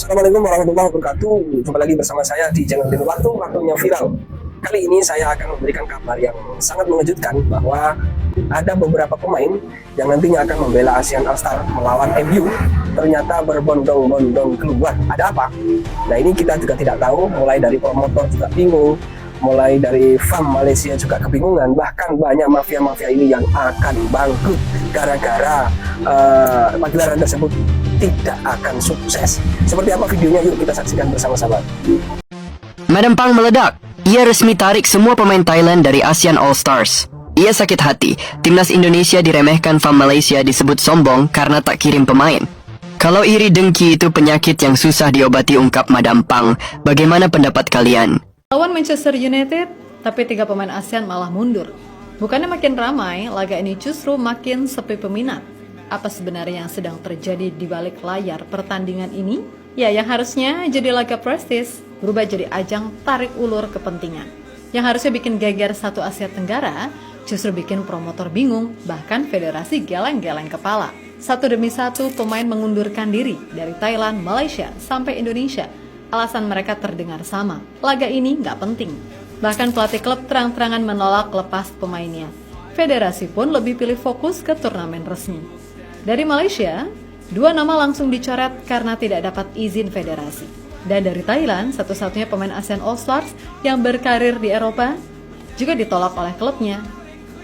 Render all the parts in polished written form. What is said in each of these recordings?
Assalamualaikum warahmatullahi wabarakatuh. Jumpa lagi bersama saya di channel Dino Waktunya Viral. Kali ini saya akan memberikan kabar yang sangat mengejutkan bahwa ada beberapa pemain yang nantinya akan membela ASEAN All-Star melawan MU ternyata berbondong-bondong keluar. Ada apa? Nah, ini kita juga tidak tahu, mulai dari promotor juga bingung, mulai dari FAM Malaysia juga kebingungan, bahkan banyak mafia-mafia ini yang akan bangkrut gara-gara pagelaran tersebut tidak akan sukses. Seperti apa videonya? Yuk kita saksikan bersama-sama. Madam Pang meledak. Ia resmi tarik semua pemain Thailand dari ASEAN All Stars. Ia sakit hati. Timnas Indonesia diremehkan FAM Malaysia disebut sombong karena tak kirim pemain. Kalau iri dengki itu penyakit yang susah diobati, ungkap Madam Pang. Bagaimana pendapat kalian? Lawan Manchester United, tapi 3 pemain ASEAN malah mundur. Bukannya makin ramai, laga ini justru makin sepi peminat. Apa sebenarnya yang sedang terjadi di balik layar pertandingan ini? Ya, yang harusnya jadi laga prestis, berubah jadi ajang tarik ulur kepentingan. Yang harusnya bikin geger satu Asia Tenggara, justru bikin promotor bingung, bahkan federasi geleng-geleng kepala. Satu demi satu pemain mengundurkan diri dari Thailand, Malaysia, sampai Indonesia. Alasan mereka terdengar sama, laga ini nggak penting. Bahkan pelatih klub terang-terangan menolak lepas pemainnya. Federasi pun lebih pilih fokus ke turnamen resmi. Dari Malaysia, 2 nama langsung dicoret karena tidak dapat izin federasi. Dan dari Thailand, satu-satunya pemain ASEAN All Stars yang berkarir di Eropa, juga ditolak oleh klubnya.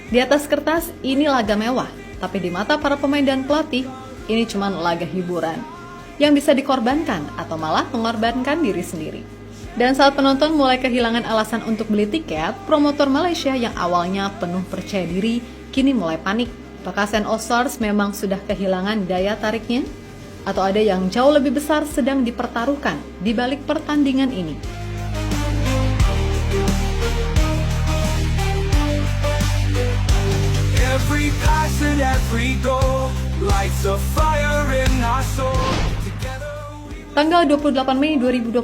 Di atas kertas, ini laga mewah, tapi di mata para pemain dan pelatih, ini cuma laga hiburan yang bisa dikorbankan atau malah mengorbankan diri sendiri. Dan saat penonton mulai kehilangan alasan untuk beli tiket, promotor Malaysia yang awalnya penuh percaya diri, kini mulai panik. Apakah ASEAN All Stars memang sudah kehilangan daya tariknya? Atau ada yang jauh lebih besar sedang dipertaruhkan di balik pertandingan ini? Every pass and every goal lights a fire in our soul. Tanggal 28 Mei 2025,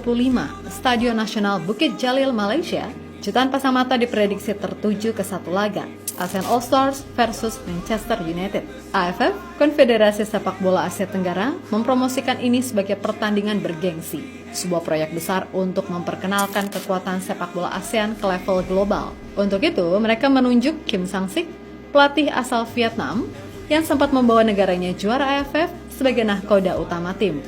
Stadion Nasional Bukit Jalil, Malaysia, jutaan pasang mata diprediksi tertuju ke satu laga, ASEAN All Stars versus Manchester United. AFF, Konfederasi Sepak Bola Asia Tenggara, mempromosikan ini sebagai pertandingan bergengsi, sebuah proyek besar untuk memperkenalkan kekuatan sepak bola ASEAN ke level global. Untuk itu, mereka menunjuk Kim Sang-sik, pelatih asal Vietnam, yang sempat membawa negaranya juara AFF sebagai nahkoda utama tim.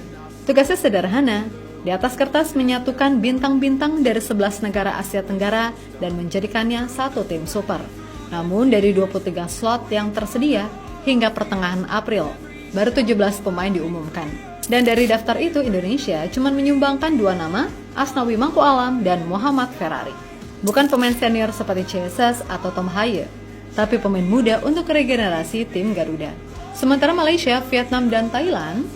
Tugasnya sederhana, di atas kertas menyatukan bintang-bintang dari 11 negara Asia Tenggara dan menjadikannya satu tim super. Namun dari 23 slot yang tersedia, hingga pertengahan April, baru 17 pemain diumumkan. Dan dari daftar itu Indonesia cuma menyumbangkan 2 nama, Asnawi Mangku Alam dan Muhammad Ferrari. Bukan pemain senior seperti CSS atau Tom Haye, tapi pemain muda untuk regenerasi tim Garuda. Sementara Malaysia, Vietnam, dan Thailand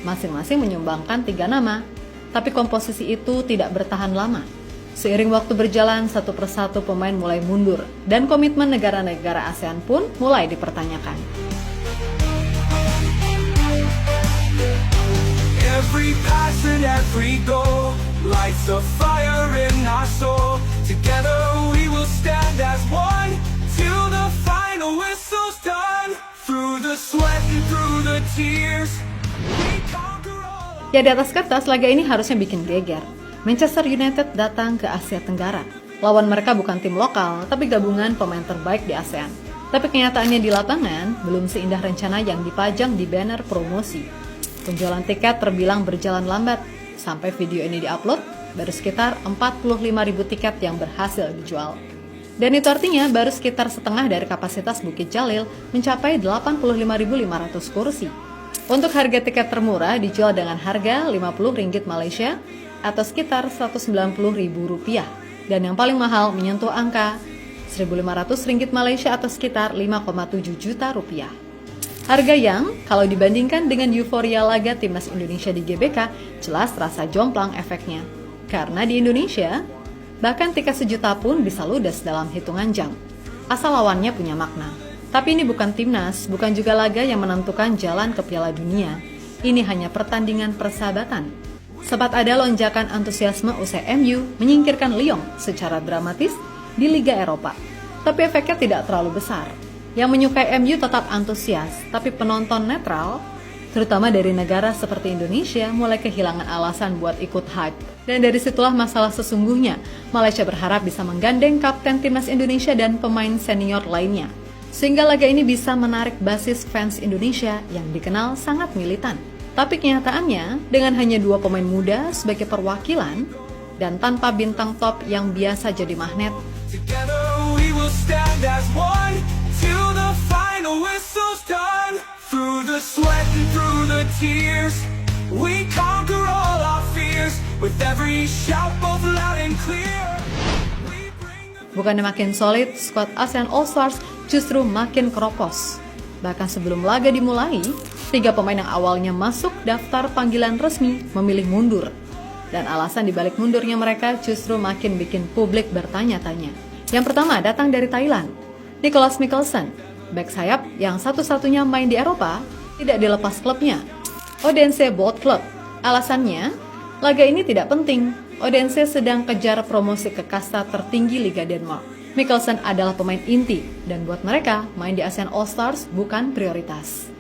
masing-masing menyumbangkan 3 nama, tapi komposisi itu tidak bertahan lama. Seiring waktu berjalan, satu persatu pemain mulai mundur, dan komitmen negara-negara ASEAN pun mulai dipertanyakan. Every pass and every goal lights a fire in our soul. Together we will stand as one till the final whistle's done. Through the sweat and through the tears. Ya, di atas kertas, laga ini harusnya bikin geger. Manchester United datang ke Asia Tenggara. Lawan mereka bukan tim lokal, tapi gabungan pemain terbaik di ASEAN. Tapi kenyataannya di lapangan, belum seindah rencana yang dipajang di banner promosi. Penjualan tiket terbilang berjalan lambat. Sampai video ini diupload, baru sekitar 45.000 tiket yang berhasil dijual. Dan itu artinya baru sekitar setengah dari kapasitas Bukit Jalil mencapai 85.500 kursi. Untuk harga tiket termurah dijual dengan harga Rp50 Malaysia atau sekitar Rp190.000. Dan yang paling mahal menyentuh angka Rp1.500 Malaysia atau sekitar Rp5,7 juta. Harga yang kalau dibandingkan dengan euforia laga timnas Indonesia di GBK jelas terasa jomplang efeknya. Karena di Indonesia, bahkan tiket sejuta pun bisa ludes dalam hitungan jam, asal lawannya punya makna. Tapi ini bukan timnas, bukan juga laga yang menentukan jalan ke Piala Dunia. Ini hanya pertandingan persahabatan. Sempat ada lonjakan antusiasme usai MU menyingkirkan Lyon secara dramatis di Liga Eropa. Tapi efeknya tidak terlalu besar. Yang menyukai MU tetap antusias, tapi penonton netral terutama dari negara seperti Indonesia mulai kehilangan alasan buat ikut hype. Dan dari situlah masalah sesungguhnya. Malaysia berharap bisa menggandeng kapten timnas Indonesia dan pemain senior lainnya, sehingga laga ini bisa menarik basis fans Indonesia yang dikenal sangat militan. Tapi kenyataannya, dengan hanya 2 pemain muda sebagai perwakilan dan tanpa bintang top yang biasa jadi magnet, Together we will stand as one till the final whistle's done. Through the sweat and through the tears, we conquer all our fears. With every shout both loud and clear, we bring the... bukannya makin solid, skuad ASEAN All Stars justru makin keropos. Bahkan sebelum laga dimulai, 3 pemain yang awalnya masuk daftar panggilan resmi memilih mundur. Dan alasan dibalik mundurnya mereka justru makin bikin publik bertanya-tanya. Yang pertama datang dari Thailand, Nicholas Mikkelsen, bek sayap yang satu-satunya main di Eropa, tidak dilepas klubnya, Odense Boat Club. Alasannya, laga ini tidak penting. Odense sedang kejar promosi ke kasta tertinggi Liga Denmark. Mikkelsen adalah pemain inti, dan buat mereka, main di ASEAN All Stars bukan prioritas.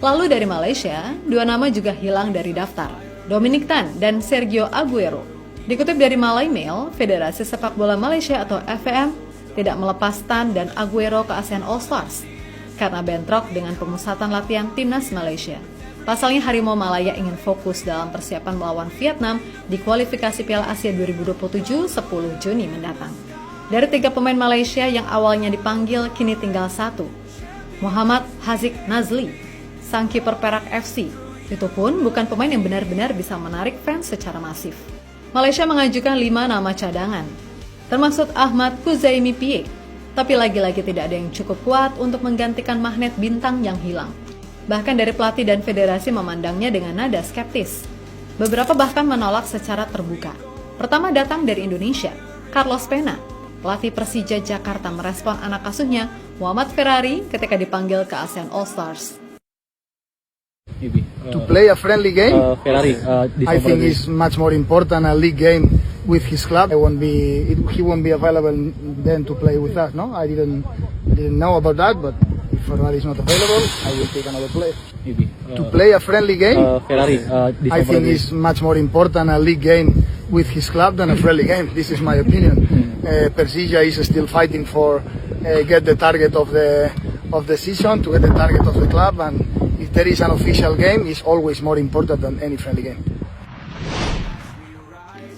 Lalu dari Malaysia, 2 nama juga hilang dari daftar, Dominic Tan dan Sergio Aguero. Dikutip dari Malay Mail, Federasi Sepak Bola Malaysia atau FVM tidak melepas Tan dan Aguero ke ASEAN All Stars karena bentrok dengan pemusatan latihan timnas Malaysia. Pasalnya Harimau Malaya ingin fokus dalam persiapan melawan Vietnam di kualifikasi Piala Asia 2027 10 Juni mendatang. Dari 3 pemain Malaysia yang awalnya dipanggil, kini tinggal 1, Muhammad Haziq Nazli, sang kiper Perak FC. Itu pun bukan pemain yang benar-benar bisa menarik fans secara masif. Malaysia mengajukan 5 nama cadangan, termasuk Ahmad Kuzaimi Pie, tapi lagi-lagi tidak ada yang cukup kuat untuk menggantikan magnet bintang yang hilang. Bahkan dari pelatih dan federasi memandangnya dengan nada skeptis. Beberapa bahkan menolak secara terbuka. Pertama datang dari Indonesia, Carlos Pena. Pelatih Persija Jakarta merespon anak asuhnya, Muhammad Ferrari, ketika dipanggil ke ASEAN All Stars. To play a friendly game, Ferrari, I think is much more important a league game with his club. He won't be available then to play with us. No, I didn't know about that, but if Ferrari is not available, I will take another player. To play a friendly game, Ferrari, I think is much more important a league game with his club than a friendly game. This is my opinion. Persija is still fighting for get the target of the season, to get the target of the club, and if there is an official game, it's always more important than any friendly game.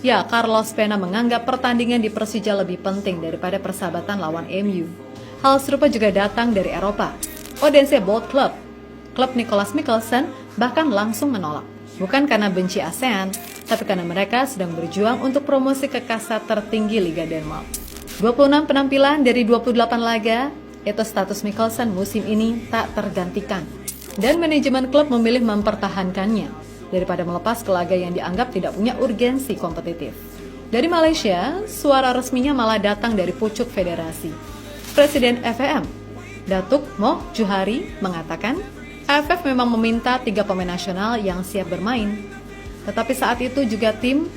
Ya, Carlos Pena menganggap pertandingan di Persija lebih penting daripada persahabatan lawan MU. Hal serupa juga datang dari Eropa. Odense Boat Club, klub Nicholas Mikkelsen, bahkan langsung menolak. Bukan karena benci ASEAN, tapi karena mereka sedang berjuang untuk promosi ke kasta tertinggi Liga Denmark. 26 penampilan dari 28 laga, itu status Mikkelsen musim ini tak tergantikan. Dan manajemen klub memilih mempertahankannya daripada melepas ke laga yang dianggap tidak punya urgensi kompetitif. Dari Malaysia, suara resminya malah datang dari pucuk federasi. Presiden FVM, Datuk Moh Juhari, mengatakan AFF memang meminta 3 pemain nasional yang siap bermain. Tetapi saat itu juga tim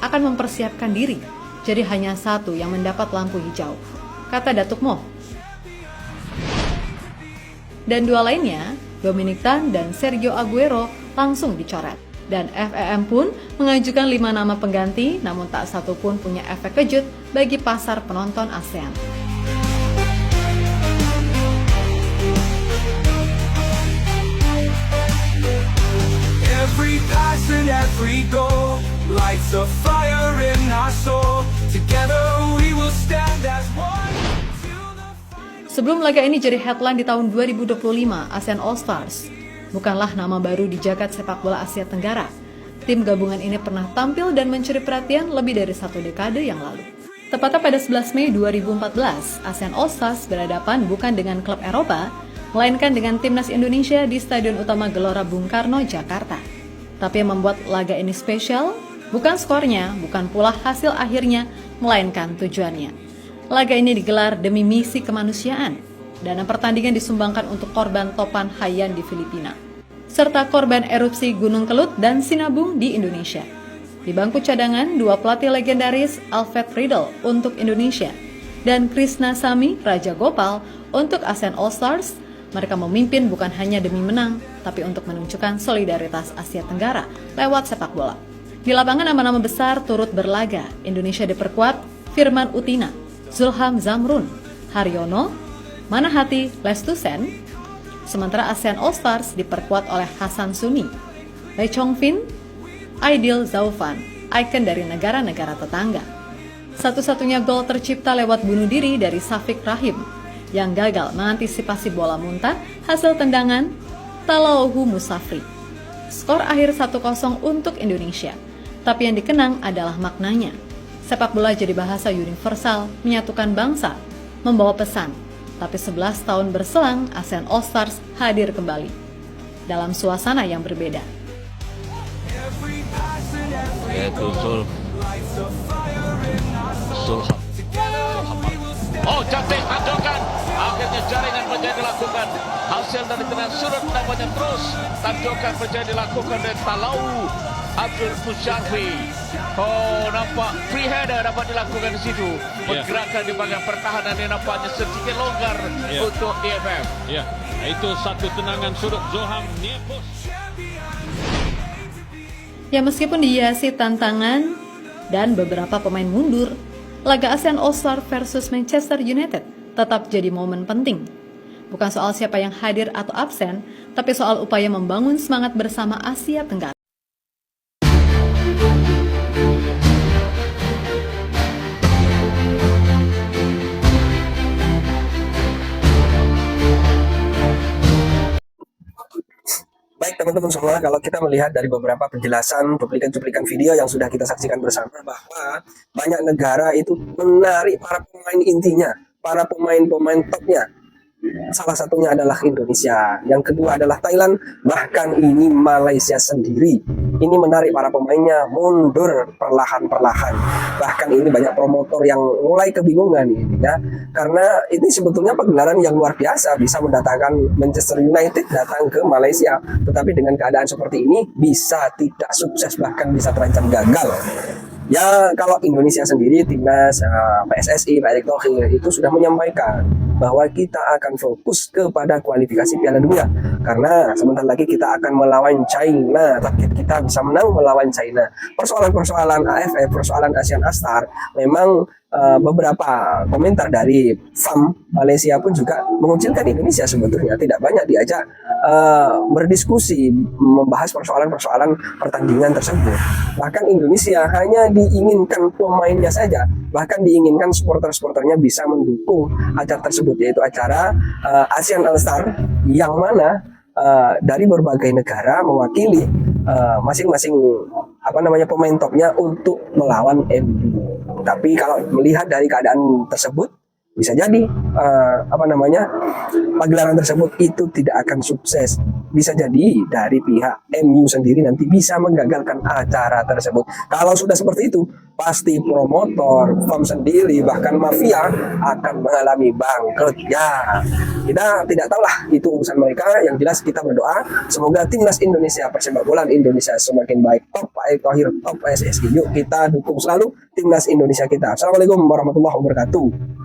akan mempersiapkan diri, jadi hanya 1 yang mendapat lampu hijau, kata Datuk Moh. Dan 2 lainnya, Dominic Tan dan Sergio Aguero, langsung dicoret. Dan FVM pun mengajukan 5 nama pengganti, namun tak satu pun punya efek kejut bagi pasar penonton ASEAN. Every pass and every goal lights a fire in our soul. Together we will stand as one. Sebelum laga ini jadi headline di tahun 2025 ASEAN All Stars, bukanlah nama baru di jagat sepak bola Asia Tenggara. Tim gabungan ini pernah tampil dan mencuri perhatian lebih dari 1 dekade yang lalu. Tepatnya pada 11 Mei 2014, ASEAN All Stars berhadapan bukan dengan klub Eropa, melainkan dengan timnas Indonesia di Stadion Utama Gelora Bung Karno, Jakarta. Tapi yang membuat laga ini spesial, bukan skornya, bukan pula hasil akhirnya, melainkan tujuannya. Laga ini digelar demi misi kemanusiaan. Dana pertandingan disumbangkan untuk korban topan Haiyan di Filipina, serta korban erupsi Gunung Kelut dan Sinabung di Indonesia. Di bangku cadangan, 2 pelatih legendaris, Alfred Riedel untuk Indonesia dan Krishna Sami Raja Gopal untuk ASEAN All Stars, Mereka memimpin bukan hanya demi menang, tapi untuk menunjukkan solidaritas Asia Tenggara lewat sepak bola. Di lapangan nama-nama besar turut berlaga. Indonesia diperkuat Firman Utina, Zulham Zamrun, Haryono, Manahati Lestusen. Sementara ASEAN All Stars diperkuat oleh Hasan Suni, Lee Chong Fin, Aidil Zaufan, ikon dari negara-negara tetangga. Satu-satunya gol tercipta lewat bunuh diri dari Safik Rahim yang gagal mengantisipasi bola muntah hasil tendangan Talauhu Musafri. Skor akhir 1-0 untuk Indonesia. Tapi yang dikenang adalah maknanya. Sepak bola jadi bahasa universal, menyatukan bangsa, membawa pesan. Tapi 11 tahun berselang, ASEAN All Stars hadir kembali dalam suasana yang berbeda. Yaitu Zulham. Oh, cantik tanjokan. Akhirnya jaringan menjadi dilakukan. Hasil dari tendangan surut namanya terus. Tanjokan menjadi dilakukan dari Talau Abdul Musyafi. Oh, nampak free header dapat dilakukan di situ. Pergerakan di bagian pertahanan ini nampaknya sedikit longgar untuk DFM. Ya, itu satu tendangan surut Zulham Niepos. Ya, meskipun dihiasi tantangan dan beberapa pemain mundur, laga ASEAN All Star versus Manchester United tetap jadi momen penting. Bukan soal siapa yang hadir atau absen, tapi soal upaya membangun semangat bersama Asia Tenggara. Baik teman-teman semua, kalau kita melihat dari beberapa penjelasan, cuplikan-cuplikan video yang sudah kita saksikan bersama, bahwa banyak negara itu menarik para pemain intinya, para pemain-pemain topnya. Salah satunya adalah Indonesia, yang kedua adalah Thailand, bahkan ini Malaysia sendiri. Ini menarik para pemainnya mundur perlahan-perlahan. Bahkan ini banyak promotor yang mulai kebingungan ini ya, karena ini sebetulnya pagelaran yang luar biasa, bisa mendatangkan Manchester United datang ke Malaysia. Tetapi dengan keadaan seperti ini bisa tidak sukses, bahkan bisa terancam gagal. Ya, kalau Indonesia sendiri, timnas PSSI, Pak Erick Thohir itu sudah menyampaikan bahwa kita akan fokus kepada kualifikasi Piala Dunia. Karena sebentar lagi kita akan melawan China, target kita bisa menang melawan China. Persoalan-persoalan AFF, persoalan ASEAN All Stars, memang beberapa komentar dari FAM Malaysia pun juga mengucilkan Indonesia sebetulnya tidak banyak diajak berdiskusi membahas persoalan-persoalan pertandingan tersebut. Bahkan Indonesia hanya diinginkan pemainnya saja, bahkan diinginkan supporter-supporternya bisa mendukung acara tersebut, yaitu acara ASEAN All Stars yang mana dari berbagai negara mewakili masing-masing pemain topnya untuk melawan MU. Tapi kalau melihat dari keadaan tersebut, bisa jadi pagelaran tersebut itu tidak akan sukses. Bisa jadi dari pihak MU sendiri nanti bisa menggagalkan acara tersebut. Kalau sudah seperti itu, pasti promotor, FAM sendiri, bahkan mafia akan mengalami bangkrut. Ya, kita tidak tahulah itu urusan mereka. Yang jelas kita berdoa semoga timnas Indonesia, persepak bola Indonesia semakin baik. Top Pak Erick Thohir, top PSSI. Yuk kita dukung selalu timnas Indonesia kita. Assalamualaikum warahmatullahi wabarakatuh.